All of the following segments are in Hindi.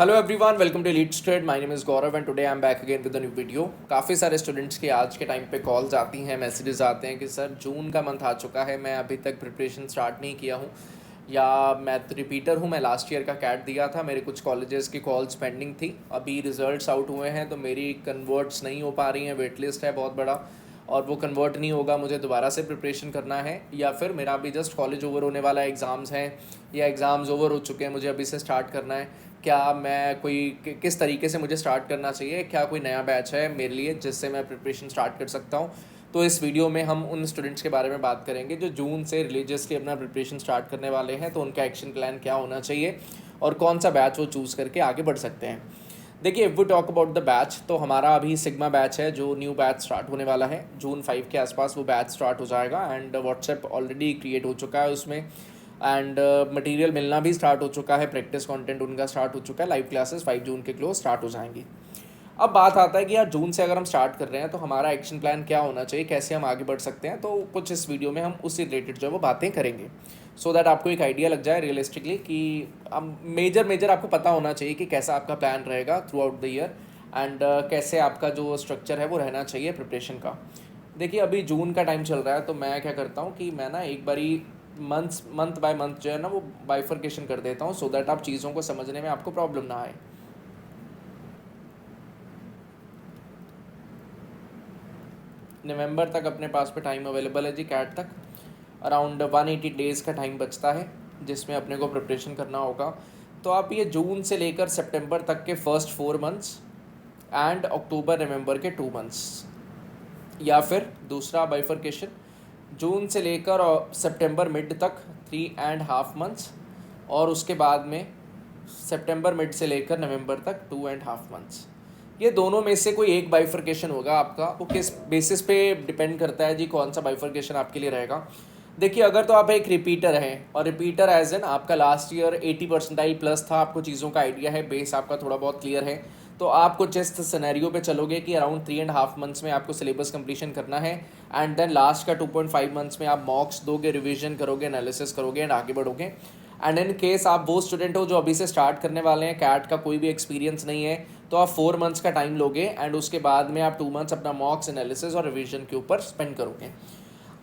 Hello everyone, welcome to Elite Straight. My name is Gaurav and today I am back again with a new video. काफ़ी सारे स्टूडेंट्स के आज के टाइम पे कॉल्स आती हैं, मैसेजेस आते हैं कि सर जून का मंथ आ चुका है, मैं अभी तक प्रिपरेशन स्टार्ट नहीं किया हूँ, या मैं तो रिपीटर हूँ, मैं लास्ट ईयर का कैट दिया था, मेरे कुछ कॉलेजेस की कॉल्स पेंडिंग थी, अभी रिजल्ट्स आउट हुए हैं तो मेरी कन्वर्ट्स नहीं हो पा रही हैं, वेट लिस्ट है बहुत बड़ा और वो कन्वर्ट नहीं होगा, मुझे दोबारा से प्रिपरेशन करना है, या फिर मेरा अभी जस्ट कॉलेज ओवर होने वाला एग्ज़ाम्स हैं या एग्ज़ाम्स ओवर हो चुके हैं, मुझे अभी से स्टार्ट करना है। क्या मैं किस तरीके से मुझे स्टार्ट करना चाहिए, क्या कोई नया बैच है मेरे लिए जिससे मैं प्रिपरेशन स्टार्ट कर सकता हूँ। तो इस वीडियो में हम उन स्टूडेंट्स के बारे में बात करेंगे जो जून से रिलीजियसली अपना प्रिपरेशन स्टार्ट करने वाले हैं, तो उनका एक्शन प्लान क्या होना चाहिए और कौन सा बैच वो चूज़ करके आगे बढ़ सकते हैं। देखिए, if we talk about the batch, तो हमारा अभी सिग्मा बैच है जो न्यू बैच स्टार्ट होने वाला है। जून 5 के आसपास वो बैच स्टार्ट हो जाएगा एंड व्हाट्सएप ऑलरेडी क्रिएट हो चुका है उसमें, एंड मटेरियल मिलना भी स्टार्ट हो चुका है, प्रैक्टिस कंटेंट उनका स्टार्ट हो चुका है, लाइव क्लासेस 5 जून के क्लोज स्टार्ट हो जाएंगी। अब बात आता है कि यार जून से अगर हम स्टार्ट कर रहे हैं तो हमारा एक्शन प्लान क्या होना चाहिए, कैसे हम आगे बढ़ सकते हैं, तो कुछ इस वीडियो में हम उससे रिलेटेड जो है वो बातें करेंगे, सो दैट आपको एक आइडिया लग जाए रियलिस्टिकली कि मेजर आपको पता होना चाहिए कि कैसा आपका प्लान रहेगा through out the year and कैसे आपका जो स्ट्रक्चर है वो रहना चाहिए प्रिपरेशन का। देखिए, अभी जून का टाइम चल रहा है तो मैं क्या करता हूँ कि मैं ना एक बारी मंथ बाय मंथ जो है ना वो बाइफर्केशन कर देता हूँ, सो दैट आप चीज़ों को समझने में आपको प्रॉब्लम ना आए। नवंबर तक अपने पास पे टाइम अवेलेबल है जी, कैट तक अराउंड 180 डेज़ का टाइम बचता है जिसमें अपने को प्रिपरेशन करना होगा। तो आप ये जून से लेकर सितंबर तक के फर्स्ट 4 मंथ्स एंड अक्टूबर नवंबर के 2 मंथ्स, या फिर दूसरा बाइफर्केशन जून से लेकर सितंबर मिड तक 3.5 मंथ्स, और उसके बाद में सितंबर मिड से लेकर नवंबर तक 2.5 मंथ्स। ये दोनों में से कोई एक बाइफर्केशन होगा आपका, वो किस बेसिस पे डिपेंड करता है जी कौन सा बाइफर्केशन आपके लिए रहेगा। देखिए, अगर तो आप एक रिपीटर हैं और रिपीटर एज एन आपका लास्ट ईयर 80% प्लस था, आपको चीज़ों का आइडिया है, बेस आपका थोड़ा बहुत क्लियर है, तो आप कुछ इस सिनेरियो पे चलोगे कि अराउंड 3.5 मंथ्स में आपको सिलेबस कंप्लीशन करना है एंड देन लास्ट का 2.5 मंथ्स में आप मॉक्स दोगे, रिवीजन करोगे, एनालिसिस करोगे एंड आगे बढ़ोगे। एंड इन केस आप वो स्टूडेंट हो जो अभी से स्टार्ट करने वाले हैं, कैट का कोई भी एक्सपीरियंस नहीं है, तो आप 4 मंथ्स का टाइम लोगे एंड उसके बाद में आप 2 मंथ्स अपना मॉक्स, एनालिसिस और रिवीजन के ऊपर स्पेंड करोगे।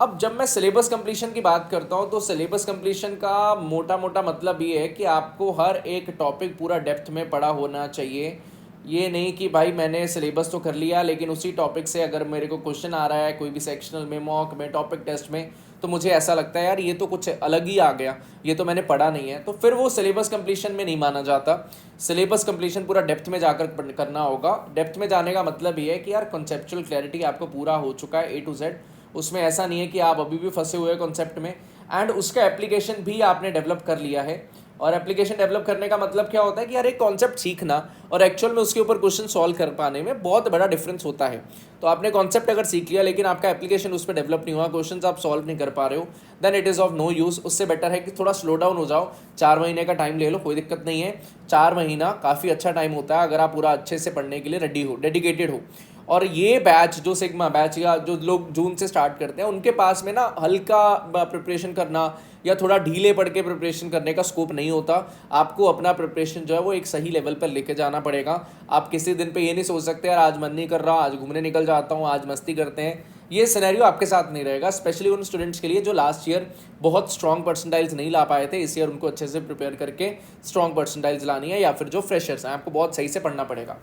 अब जब मैं सिलेबस कंप्लीशन की बात करता हूँ तो सिलेबस कंप्लीशन का मोटा मोटा मतलब ये है कि आपको हर एक टॉपिक पूरा डेप्थ में पढ़ा होना चाहिए। ये नहीं कि भाई मैंने सिलेबस तो कर लिया लेकिन उसी टॉपिक से अगर मेरे को क्वेश्चन आ रहा है कोई भी सेक्शनल में, मॉक में, टॉपिक टेस्ट में, तो मुझे ऐसा लगता है यार ये तो कुछ अलग ही आ गया, ये तो मैंने पढ़ा नहीं है, तो फिर वो सिलेबस कंप्लीशन में नहीं माना जाता। सिलेबस कंप्लीशन पूरा डेप्थ में जाकर करना होगा। डेप्थ में जाने का मतलब ये है कि यार कॉन्सेप्चुअल क्लैरिटी आपको पूरा हो चुका है A to Z, उसमें ऐसा नहीं है कि आप अभी भी फंसे हुए कॉन्सेप्ट में, एंड उसका एप्लीकेशन भी आपने डेवलप कर लिया है। और एप्लीकेशन डेवलप करने का मतलब क्या होता है कि यार एक कॉन्सेप्ट सीखना और एक्चुअल में उसके ऊपर क्वेश्चन सॉल्व कर पाने में बहुत बड़ा डिफरेंस होता है। तो आपने कॉन्सेप्ट अगर सीख लिया लेकिन आपका एप्लीकेशन उस पर डेवलप नहीं हुआ, क्वेश्चन आप सॉल्व नहीं कर पा रहे हो, then it is of no use. उससे बेटर है कि थोड़ा स्लो डाउन हो जाओ, 4 महीने का टाइम ले लो, कोई दिक्कत नहीं है। 4 महीना काफ़ी अच्छा टाइम होता है अगर आप पूरा अच्छे से पढ़ने के लिए रेडी हो, डेडिकेटेड हो। और ये बैच जो सिग्मा बैच या जो लोग जून से स्टार्ट करते हैं उनके पास में ना हल्का प्रिपरेशन करना या थोड़ा ढीले पढ़ के प्रिपरेशन करने का स्कोप नहीं होता। आपको अपना प्रिपरेशन जो है वो एक सही लेवल पर लेके जाना पड़ेगा। आप किसी दिन पे ये नहीं सोच सकते यार आज मन नहीं कर रहा, आज घूमने निकल जाता हूँ, आज मस्ती करते हैं, ये सिनेरियो आपके साथ नहीं रहेगा। स्पेशली उन स्टूडेंट्स के लिए जो लास्ट ईयर बहुत स्ट्रॉन्ग परसेंटाइल्स नहीं ला पाए थे, इस ईयर उनको अच्छे से प्रिपेयर करके स्ट्रॉन्ग परसेंटाइल्स लानी है, या फिर जो फ्रेशर्स हैं आपको बहुत सही से पढ़ना पड़ेगा।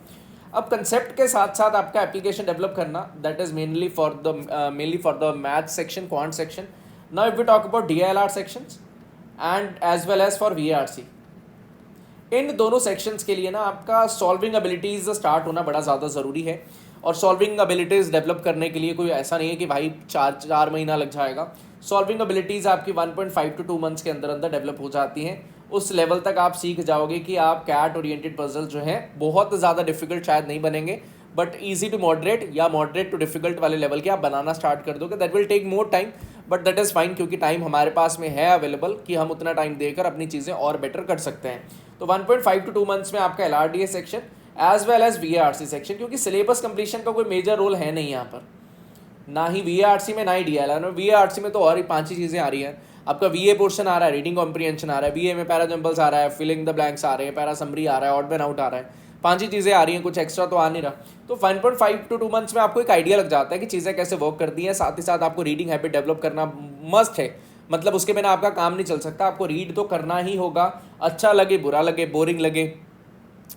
अब कंसेप्ट के साथ साथ आपका एप्लीकेशन डेवलप करना, that is mainly for the math section, quant section. Now if we talk about DILR sections and as well as for VARC, इन दोनों सेक्शंस के लिए ना आपका सॉल्विंग एबिलिटीज़ स्टार्ट होना बड़ा ज़्यादा ज़रूरी है। और सॉल्विंग एबिलिटीज़ डेवलप करने के लिए कोई ऐसा नहीं है कि भाई 4 महीना लग जाएगा। सॉल्विंग एबिलिटीज़ आपकी 1.5 to 2 मंथ्स के अंदर अंदर डेवलप हो जाती हैं। उस लेवल तक आप सीख जाओगे कि आप कैट ओरिएंटेड पजल जो हैं बहुत ज़्यादा डिफिकल्ट शायद नहीं बनेंगे, बट ईजी टू मॉडरेट या मॉडरेट टू डिफिकल्ट वाले लेवल के आप बनाना स्टार्ट कर दोगे। That will take more time, but that is fine, क्योंकि टाइम हमारे पास में है अवेलेबल कि हम उतना टाइम देकर अपनी चीज़ें और बेटर कर सकते हैं। तो 1.5 to 2 मंथ्स में आपका LRDA section as well as VARC section, क्योंकि सिलेबस कंप्लीशन का कोई मेजर रोल है नहीं यहाँ पर, ना ही VARC में ना ही DILR में। VARC में तो और ही 5 ही चीज़ें आ रही हैं, आपका वीए पोर्शन आ रहा है, रीडिंग कॉम्प्रिहेंशन आ रहा है, वीए में पैरा जंबल्स आ रहा है, फिलिंग द ब्लैंक्स आ रहे हैं, पैरा समरी आ रहा है, ऑड मैन आउट आ रहा है, 5 ही चीज़ें आ रही हैं, कुछ एक्स्ट्रा तो आ नहीं रहा। तो 1.5 to 2 मंथ्स में आपको एक आइडिया लग जाता है कि चीज़ें कैसे वर्क करती हैं। साथ ही साथ आपको रीडिंग हैबिट डेवलप करना मस्ट है, मतलब उसके बिना आपका काम नहीं चल सकता। आपको रीड तो करना ही होगा, अच्छा लगे बुरा लगे, बोरिंग लगे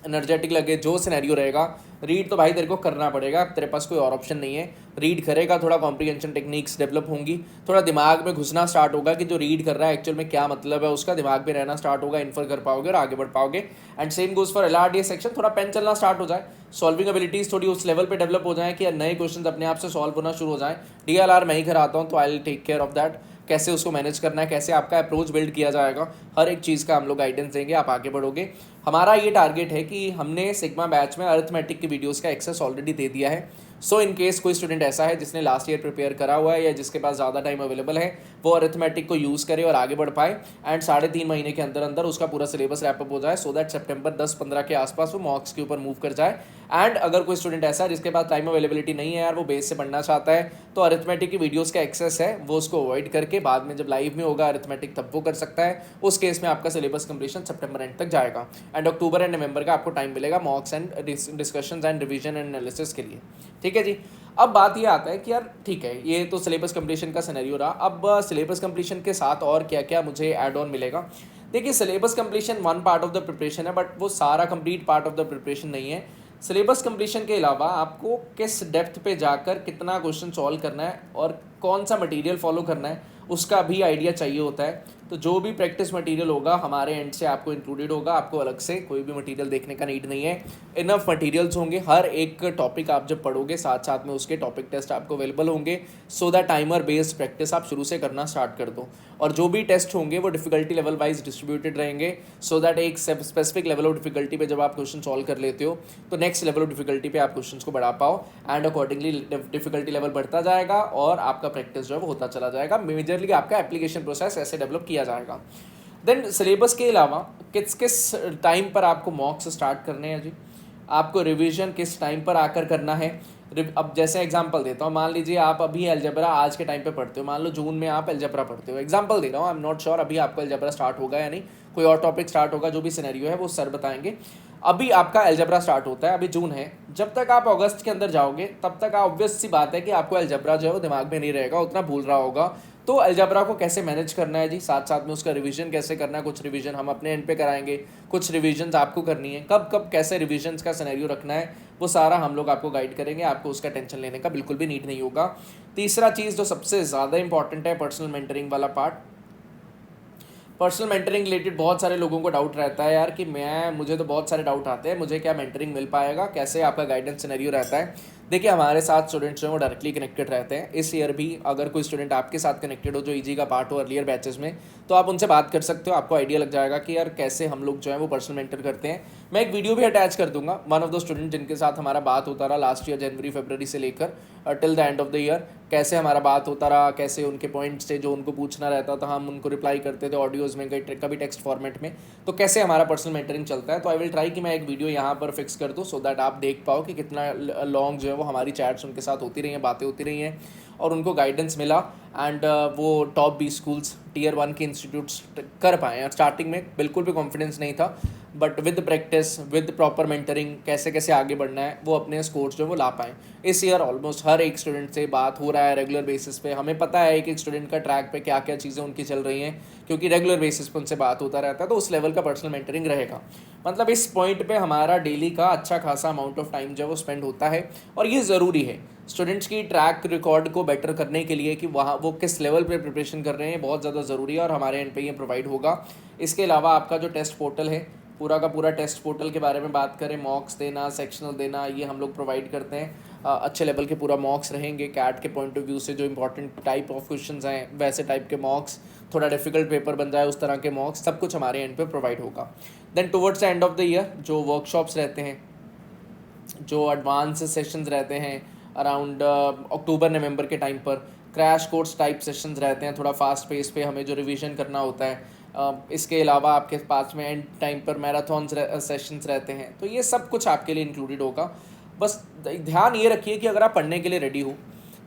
एनर्जेटिक लगे, जो सिनेरियो रहेगा, रीड तो भाई तेरे को करना पड़ेगा, तेरे पास कोई और ऑप्शन नहीं है। रीड करेगा, थोड़ा कॉम्प्रिहेंशन टेक्निक्स डेवलप होंगी, थोड़ा दिमाग में घुसना स्टार्ट होगा कि जो रीड कर रहा है एक्चुअल में क्या मतलब है उसका, दिमाग में रहना स्टार्ट होगा, इन्फर कर पाओगे और आगे बढ़ पाओगे। And same goes for LRDA section, थोड़ा पेन चलना स्टार्ट हो जाए, सॉल्विंग एबिलिटीज़ थोड़ी उस लेवल पे डेवलप हो जाए कि नए क्वेश्चन अपने आप से सॉल्व होना शुरू हो जाए। DLR मैं ही कराता हूँ, तो I will take care of that, कैसे उसको मैनेज करना है, कैसे आपका अप्रोच बिल्ड किया जाएगा, हर एक चीज़ का हम लोग गाइडेंस देंगे, आप आगे बढ़ोगे। हमारा ये टारगेट है कि हमने सिग्मा बैच में अरिथमेटिक की वीडियोस का एक्सेस ऑलरेडी दे दिया है। सो इन केस कोई स्टूडेंट ऐसा है जिसने लास्ट ईयर प्रिपेयर करा हुआ है या जिसके पास ज़्यादा टाइम अवेलेबल है, वो अरिथमेटिक को यूज़ करे और आगे बढ़ पाए एंड 3.5 महीने के अंदर अंदर उसका पूरा सिलेबस रैपअप हो जाए, सो दैट सितंबर 10-15 के आसपास वो मॉक्स के ऊपर मूव कर जाए। एंड अगर कोई स्टूडेंट ऐसा है जिसके पास टाइम अवेलेबिलिटी नहीं है यार, वो बेस से पढ़ना चाहता है, तो अरिथमेटिक की वीडियोस का एक्सेस है वो उसको अवॉइड करके बाद में जब लाइव में होगा अरिथमेटिक तब वो कर सकता है। उस केस में आपका सिलेबस कंप्लीशन सितंबर एंड तक जाएगा एंड अक्टूबर एंड नवंबर का आपको टाइम मिलेगा मॉक्स and discussions and revision and analysis के लिए। ठीक है जी। अब बात ये आता है कि यार ठीक है, ये तो सिलेबस कंप्लीशन का सिनेरियो रहा, अब सिलेबस कंप्लीशन के साथ और क्या क्या मुझे ऐड ऑन मिलेगा। देखिए, syllabus completion one part of the preparation है, बट वो सारा complete part of the preparation नहीं है। सिलेबस कंप्लीशन के अलावा आपको किस डेप्थ पे जाकर कितना क्वेश्चन सॉल्व करना है और कौन सा मटेरियल फॉलो करना है उसका भी आइडिया चाहिए होता है। तो जो भी प्रैक्टिस मटेरियल होगा हमारे एंड से आपको इंक्लूडेड होगा, आपको अलग से कोई भी मटेरियल देखने का नीड नहीं है। इनफ मटेरियल्स होंगे, हर एक टॉपिक आप जब पढ़ोगे साथ साथ में उसके टॉपिक टेस्ट आपको अवेलेबल होंगे, so that timer based practice आप शुरू से करना स्टार्ट कर दो। और जो भी टेस्ट होंगे वो डिफिकल्टी लेवल वाइज डिस्ट्रीब्यूटेड रहेंगे, सो दैट एक स्पेसिफिक लेवल ऑफ डिफिकल्टी पे जब आप क्वेश्चन सॉल्व कर लेते हो तो नेक्स्ट लेवल ऑफ डिफिकल्टी पे आप क्वेश्चन को बढ़ा पाओ एंड अकॉर्डिंगली डिफिकल्टी लेवल बढ़ता जाएगा और आपका प्रैक्टिस जो है वो होता चला जाएगा। मेजरली आपका एप्लीकेशन प्रोसेस ऐसे डेवलप किया जाएगा। देन सिलेबस के अलावा किस किस टाइम पर आपको मॉक्स स्टार्ट करने हैं जी, आपको रिवीजन किस टाइम पर आकर करना है। अब जैसे एग्जांपल देता हूँ, मान लीजिए आप अभी अलजेब्रा आज के टाइम पे पढ़ते हो, मान लो जून में आप अलजेब्रा पढ़ते हो, एग्जांपल दे रहा हूँ, आई एम नॉट श्योर अभी आपका अलजेब्रा स्टार्ट होगा या नहीं, कोई और टॉपिक स्टार्ट होगा, जो भी सिनेरियो है वो सर बताएंगे। अभी आपका अलजेब्रा स्टार्ट होता है, अभी जून है, जब तक आप अगस्त के अंदर जाओगे तब तक ऑब्वियस सी बात है कि आपको अलजेब्रा जो है वो दिमाग में नहीं रहेगा, उतना भूल रहा होगा। तो अलजेब्रा को कैसे मैनेज करना है जी, साथ साथ में उसका रिवीजन कैसे करना है, कुछ रिवीजन हम अपने एंड पे कराएंगे, कुछ रिवीजन आपको करनी है, कब कब कैसे रिवीजन का सिनेरियो रखना है, वो सारा हम लोग आपको गाइड करेंगे, आपको उसका टेंशन लेने का बिल्कुल भी नीड नहीं होगा। तीसरा चीज़ जो सबसे ज़्यादा इंपॉर्टेंट है, पर्सनल मेंटरिंग वाला पार्ट। पर्सनल मेंटरिंग रिलेटेड बहुत सारे लोगों को डाउट रहता है यार कि मुझे तो बहुत सारे डाउट आते हैं, मुझे क्या मेंटरिंग मिल पाएगा, कैसे आपका गाइडेंस सिनेरियो रहता है। देखिए, हमारे साथ स्टूडेंट्स जो हैं वो डायरेक्टली कनेक्टेड रहते हैं। इस ईयर भी अगर कोई स्टूडेंट आपके साथ कनेक्टेड हो जो ईजी का पार्ट हो अर्लियर बैचेस में, तो आप उनसे बात कर सकते हो, आपको आइडिया लग जाएगा कि यार कैसे हम लोग जो है वो पर्सनल मेंटर करते हैं। मैं एक वीडियो भी अटैच कर दूंगा, वन ऑफ द स्टूडेंट जिनके साथ हमारा बात होता रहा लास्ट ईयर जनवरी फरवरी से लेकर till the end of the year, कैसे हमारा बात होता रहा, कैसे उनके पॉइंट्स थे जो उनको पूछना रहता था, हम उनको रिप्लाई करते थे ऑडियोज़ में, कभी टेक्स्ट फॉर्मेट में, तो कैसे हमारा पर्सनल मेंटरिंग चलता है। तो आई विल ट्राई कि मैं एक वीडियो यहाँ पर फिक्स कर दूँ सो दैट आप देख पाओ कि कितना लॉन्ग जो है वो हमारी चैट्स उनके साथ होती रही हैं, बातें होती रही हैं और उनको गाइडेंस मिला एंड वो टॉप 20 स्कूल्स टियर 1 के इंस्टीट्यूट्स कर पाए। स्टार्टिंग में बिल्कुल भी कॉन्फिडेंस नहीं था, but with practice with proper mentoring कैसे कैसे आगे बढ़ना है वो अपने स्कोर्स जो वो ला पाएँ। इस ईयर ऑलमोस्ट हर एक स्टूडेंट से बात हो रहा है रेगुलर बेसिस पे, हमें पता है एक एक स्टूडेंट का ट्रैक पे क्या क्या चीज़ें उनकी चल रही हैं, क्योंकि रेगुलर बेसिस पे उनसे बात होता रहता है, तो उस लेवल का पर्सनल मेंटरिंग रहेगा। मतलब इस पॉइंट पे हमारा डेली का अच्छा खासा अमाउंट ऑफ टाइम जो है वो स्पेंड होता है और ये ज़रूरी है स्टूडेंट्स की ट्रैक रिकॉर्ड को बेटर करने के लिए कि वहाँ वो किस लेवल पे प्रिपरेशन कर रहे हैं, बहुत ज़्यादा ज़रूरी है और हमारे एंड पे ये प्रोवाइड होगा। इसके अलावा आपका जो टेस्ट पोर्टल है, पूरा का पूरा टेस्ट पोर्टल के बारे में बात करें, मॉक्स देना, सेक्शनल देना, ये हम लोग प्रोवाइड करते हैं। अच्छे लेवल के पूरा मॉक्स रहेंगे, कैट के पॉइंट ऑफ व्यू से जो इंपॉर्टेंट टाइप ऑफ क्वेश्चंस हैं वैसे टाइप के मॉक्स, थोड़ा डिफिकल्ट पेपर बन जाए उस तरह के मॉक्स, सब कुछ हमारे एंड पे प्रोवाइड होगा। Then towards the end of the year जो वर्कशॉप्स रहते हैं, जो एडवांस सेशंस रहते हैं अराउंड अक्टूबर नवंबर के टाइम पर, क्रैश कोर्स टाइप सेशंस रहते हैं, थोड़ा फास्ट पेस पे हमें जो रिवीजन करना होता है। इसके अलावा आपके पास में एंड टाइम पर मैराथन सेशंस रहते हैं, तो ये सब कुछ आपके लिए इंक्लूडेड होगा। बस ध्यान ये रखिए कि अगर आप पढ़ने के लिए रेडी हो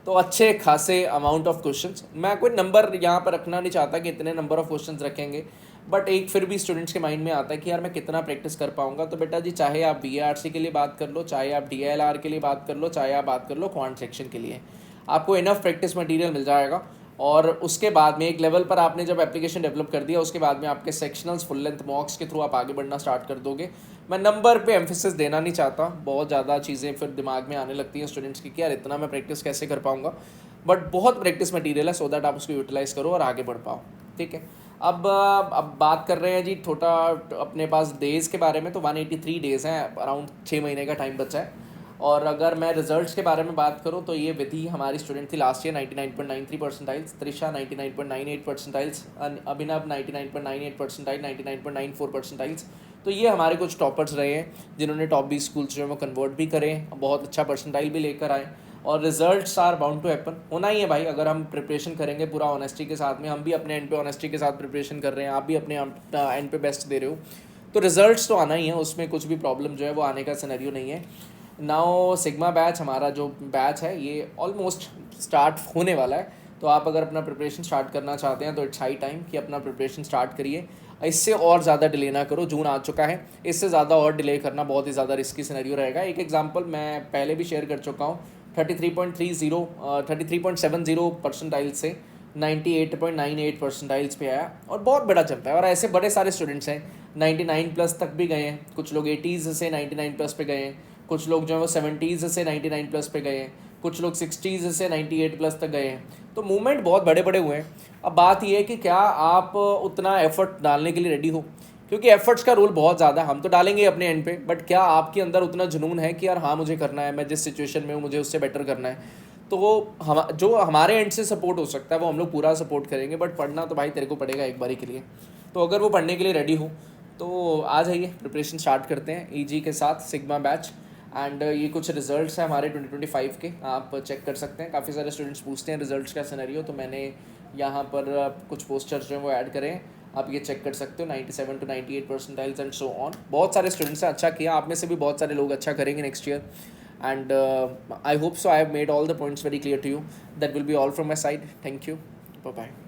तो अच्छे खासे अमाउंट ऑफ क्वेश्चंस, मैं कोई नंबर यहाँ पर रखना नहीं चाहता कि इतने नंबर ऑफ क्वेश्चंस रखेंगे, बट एक फिर भी स्टूडेंट्स के माइंड में आता है कि यार मैं कितना प्रैक्टिस कर पाऊंगा। तो बेटा जी, चाहे आप BARC के लिए बात कर लो, चाहे आप DLR के लिए बात कर लो, चाहे आप बात कर लो क्वांट सेक्शन के लिए, आपको इनफ प्रैक्टिस मटेरियल मिल जाएगा। और उसके बाद में एक लेवल पर आपने जब एप्लीकेशन डेवलप कर दिया, उसके बाद में आपके सेक्शनल्स फुल लेंथ मॉक्स के थ्रू आप आगे बढ़ना स्टार्ट कर दोगे। मैं नंबर पे एम्फेसिस देना नहीं चाहता, बहुत ज़्यादा चीज़ें फिर दिमाग में आने लगती हैं स्टूडेंट्स की कि यार इतना मैं प्रैक्टिस कैसे कर पाऊँगा, बट बहुत प्रैक्टिस मटीरियल है, सो दैट आप उसको यूटिलाइज़ करो और आगे बढ़ पाओ। ठीक है, अब बात कर रहे हैं जी थोड़ा अपने पास डेज़ के बारे में। तो 183 डेज़ हैं, अराउंड 6 महीने का टाइम बचा है। और अगर मैं रिजल्ट्स के बारे में बात करूं तो ये विधि हमारी स्टूडेंट थी last year 99.93 percentiles, Trisha 99.98 percentiles, Abhinav 99.98 percentile, 99.94 percentiles. तो ये हमारे कुछ टॉपर्स रहे हैं जिन्होंने टॉप 20 स्कूल्स जो है वो कन्वर्ट भी करें, बहुत अच्छा परसेंटाइल भी लेकर आए। और results are bound to happen, होना ही है भाई। अगर हम प्रिपरेशन करेंगे पूरा ऑनेस्टी के साथ में, हम भी अपने एंड पे ऑनेस्टी के साथ प्रिपरेशन कर रहे हैं, आप भी अपने एंड पे बेस्ट दे रहे हो, तो रिजल्ट्स तो आना ही है, उसमें कुछ भी प्रॉब्लम जो है वो आने का सिनेरियो नहीं है। नाउ सिग्मा बैच, हमारा जो बैच है ये ऑलमोस्ट स्टार्ट होने वाला है। तो आप अगर अपना प्रिपरेशन स्टार्ट करना चाहते हैं तो इट्स हाई टाइम कि अपना प्रिपरेशन स्टार्ट करिए। इससे और ज़्यादा डिले ना करो, जून आ चुका है, इससे ज़्यादा और डिले करना बहुत ही ज़्यादा रिस्की सिनेरियो रहेगा। एक एग्जांपल मैं पहले भी शेयर कर चुका हूँ, 33.70 परसेंटाइल से 98.98 परसेंटाइल्स पे आया, और बहुत बड़ा जंप है। और ऐसे बड़े सारे स्टूडेंट्स हैं 99 प्लस तक भी गए हैं, कुछ लोग 80s से 99 प्लस पे गए हैं, कुछ लोग जो है वो 70s से 99 प्लस पे गए हैं, कुछ लोग 60s से 98 प्लस तक गए हैं। तो मूवमेंट बहुत बड़े बड़े हुए हैं। अब बात यह है कि क्या आप उतना एफर्ट डालने के लिए रेडी हो, क्योंकि एफर्ट्स का रोल बहुत ज़्यादा हम तो डालेंगे अपने एंड पे, बट क्या आपके अंदर उतना जुनून है कि यार हाँ मुझे करना है, मैं जिस सिचुएशन में हूँ मुझे उससे बेटर करना है। तो वो हम जो हमारे एंड से सपोर्ट हो सकता है वो हम लोग पूरा सपोर्ट करेंगे, बट पढ़ना तो भाई तेरे को पड़ेगा एक बारी के लिए। तो अगर वो पढ़ने के लिए रेडी हो तो आ जाइए, प्रिपरेशन स्टार्ट करते हैं EG के साथ सिग्मा बैच। एंड ये कुछ रिजल्ट्स हैं हमारे 2025 के, आप चेक कर सकते हैं। काफ़ी सारे स्टूडेंट्स पूछते हैं रिजल्ट्स का सिनेरियो, तो मैंने यहाँ पर कुछ पोस्टर्स जो हैं वो ऐड करें, आप ये चेक कर सकते हो। 97 to 98 percentiles and so on. बहुत सारे स्टूडेंट्स ने अच्छा किया, आप में से भी बहुत सारे लोग अच्छा करेंगे next year. And I hope so I have made all the points very clear to you. That will be all from my side. Thank you, bye bye.